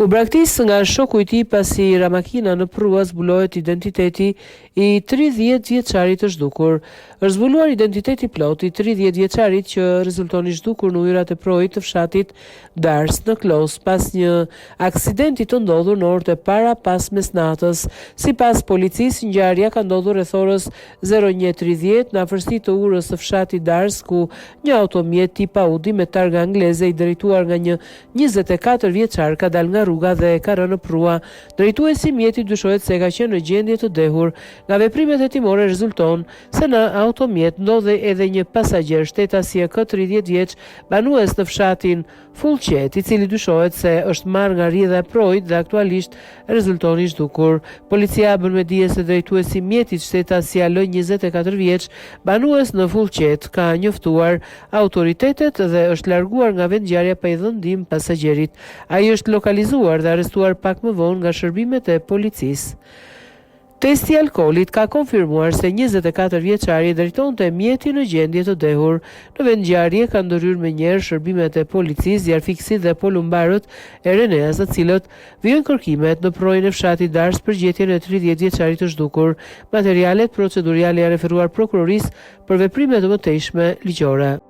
U braktis nga shoku i tij pasi ramakina në prua zbulohet identiteti i 30 vjeçarit të zhdukur. Është zbuluar identiteti plot i 30 vjeçarit që rezulton i zhdukur në ujërat e projit të fshatit Dars në Klos pas një aksidenti të ndodhur në orët e para pas mesnatës. Sipas policisë, ngjarja ka ndodhur rreth orës 01:30 në afërsi të urës së fshatit Dars, ku një automjet tip Audi me targa angleze i drejtuar nga një 24 vjeçar ka dalë nga rruga dhe ka rënë në prua. Drejtuesi i mjetit dyshohet se ka qenë në gjendje të dehur. Nga veprimet hetimore rezulton se në automjet ndodhej edhe një pasagjer shtetasi e 30 vjeç, banues në fshatin Fullqet, i cili dyshohet se është marrë nga rrjedha e projit dhe aktualisht rezulton i zhdukur. Policia bën me dije se drejtuesi i mjetit shtetasi Alo 24 vjeç, banues në Fullqet, ka njoftuar autoritetet dhe është larguar nga vendngjarja pa i dhënë ndihmë pasagjerit. Ai është lokalizuar dhe arrestuar pak më vonë nga shërbimet e policisë. Testi i alkoolit ka konfirmuar se 24 vjeçari drejtonte mjetin në gjendje të dehur. Në vendngjarje kanë ndërhyrë menjëherë shërbimet e policisë, zjarfikësit dhe polumbarët e Reneas, të cilët vijojnë kërkimet në projin e fshatit Dars për gjetjen e 30 vjeçarit të zhdukur. Materialet procedurale janë referuar prokurorisë për veprime të mëtejshme ligjore.